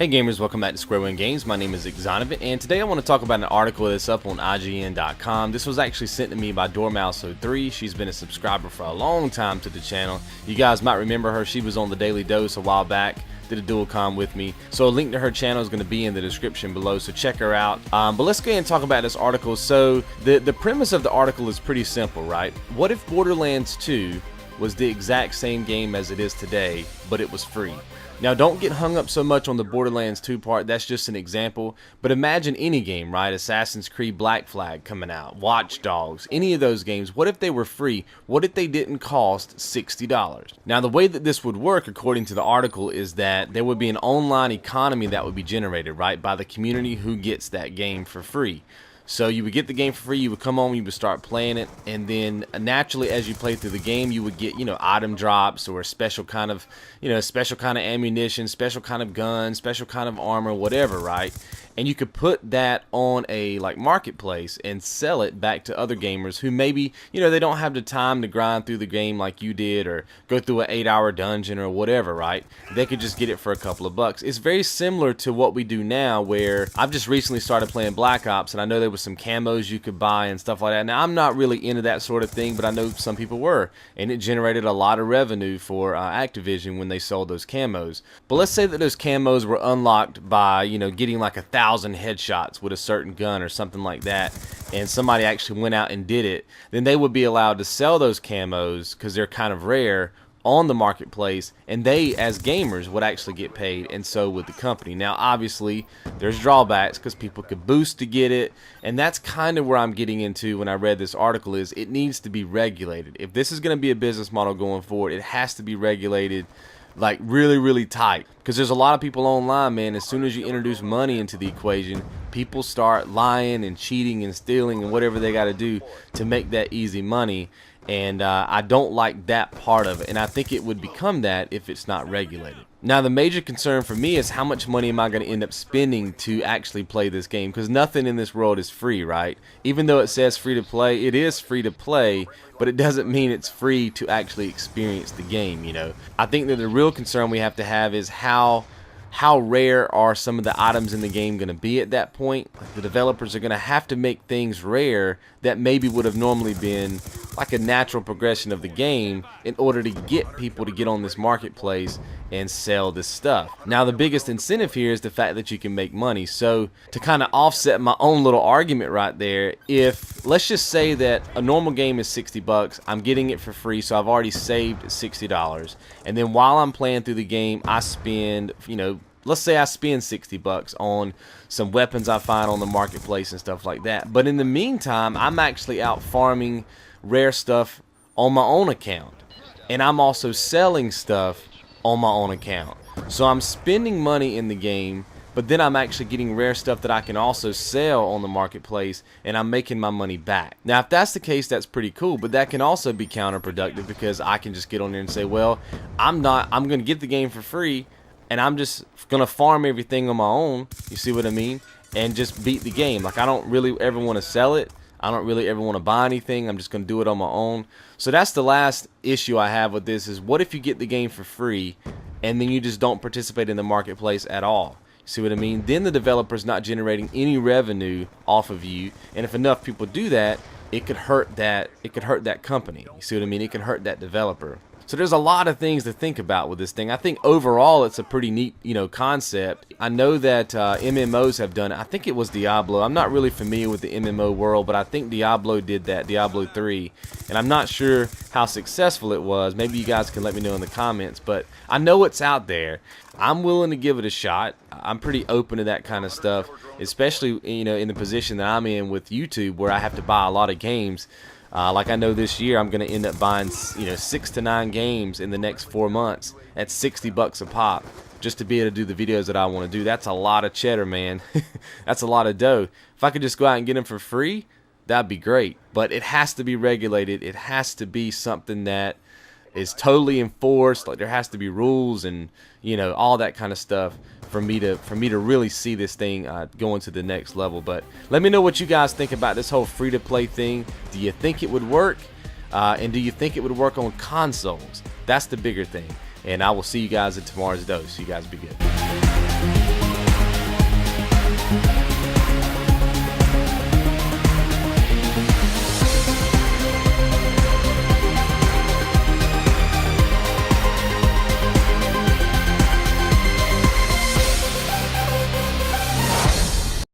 Hey gamers, welcome back to Square One Games. My name is XONEVANT, and today I want to talk about an article that's up on IGN.com. This was actually sent to me by Dormouse03. She's been a subscriber for a long time to the channel. You guys might remember her. She was on the Daily Dose a while back, did a dual com with me. So a link to her channel is going to be in the description below, so check her out. But let's go ahead and talk about this article. So the premise of the article is pretty simple, right? What if Borderlands 2 was the exact same game as it is today, but it was free? Now, don't get hung up so much on the Borderlands 2 part. That's just an example. But imagine any game, right? Assassin's Creed Black Flag coming out, Watch Dogs, any of those games. What if they were free? What if they didn't cost $60? Now, the way that this would work, according to the article, is that there would be an online economy that would be generated, right, by the community who gets that game for free. So you would get the game for free, you would come home, you would start playing it, and then naturally as you play through the game, you would get, item drops or a special kind of, special kind of ammunition, special kind of gun, special kind of armor, whatever, right? And you could put that on a marketplace and sell it back to other gamers who maybe, they don't have the time to grind through the game like you did or go through an 8-hour dungeon or whatever, right? They could just get it for a couple of bucks. It's very similar to what we do now, where I've just recently started playing Black Ops, and I know there was some camos you could buy and stuff like that. Now, I'm not really into that sort of thing, but I know some people were, and it generated a lot of revenue for Activision when they sold those camos. But let's say that those camos were unlocked by, getting like 1,000 headshots with a certain gun or something like that, and somebody actually went out and did it. Then they would be allowed to sell those camos, because they're kind of rare, on the marketplace, and they as gamers would actually get paid, and so would the company. Now obviously there's drawbacks, because people could boost to get it, and that's kind of where I'm getting into when I read this article. Is it needs to be regulated. If this is going to be a business model going forward, it has to be regulated like really tight, because there's a lot of people online, man. As soon as you introduce money into the equation, people start lying and cheating and stealing and whatever they got to do to make that easy money. And I don't like that part of it, and I think it would become that if it's not regulated. Now, the major concern for me is how much money am I going to end up spending to actually play this game, because nothing in this world is free, right? Even though it says free to play, it is free to play, but it doesn't mean it's free to actually experience the game, I think that the real concern we have to have is how rare are some of the items in the game going to be at that point. Like, the developers are going to have to make things rare that maybe would have normally been like a natural progression of the game in order to get people to get on this marketplace and sell this stuff. Now, the biggest incentive here is the fact that you can make money. So to kind of offset my own little argument right there, if let's just say that a normal game is 60 bucks, I'm getting it for free, so I've already saved $60, and then while I'm playing through the game, I spend, let's say I spend 60 bucks on some weapons I find on the marketplace and stuff like that. But in the meantime, I'm actually out farming rare stuff on my own account, and I'm also selling stuff on my own account. So I'm spending money in the game, but then I'm actually getting rare stuff that I can also sell on the marketplace, and I'm making my money back. Now, if that's the case, that's pretty cool, but that can also be counterproductive, because I can just get on there and say, well, I'm going to get the game for free, and I'm just going to farm everything on my own, you see what I mean, and just beat the game. Like, I don't really ever want to sell it. I don't really ever want to buy anything. I'm just going to do it on my own. So that's the last issue I have with this, is what if you get the game for free and then you just don't participate in the marketplace at all? See what I mean? Then the developer's not generating any revenue off of you, and if enough people do that, it could hurt that company. You see what I mean? It could hurt that developer. So there's a lot of things to think about with this thing. I think overall it's a pretty neat, concept. I know that MMOs have done it. I think it was Diablo. I'm not really familiar with the MMO world, but I think Diablo did that, Diablo 3. And I'm not sure how successful it was. Maybe you guys can let me know in the comments, but I know it's out there. I'm willing to give it a shot. I'm pretty open to that kind of stuff, especially, in the position that I'm in with YouTube, where I have to buy a lot of games. Like, I know this year I'm going to end up buying 6 to 9 games in the next 4 months at 60 bucks a pop, just to be able to do the videos that I want to do. That's a lot of cheddar, man. That's a lot of dough. If I could just go out and get them for free, that'd be great. But it has to be regulated. It has to be something that is totally enforced. Like, there has to be rules and all that kind of stuff for me to really see this thing going to the next level. But let me know what you guys think about this whole free-to-play thing. Do you think it would work? And do you think it would work on consoles? That's the bigger thing. And I will see you guys in tomorrow's dose. You guys be good.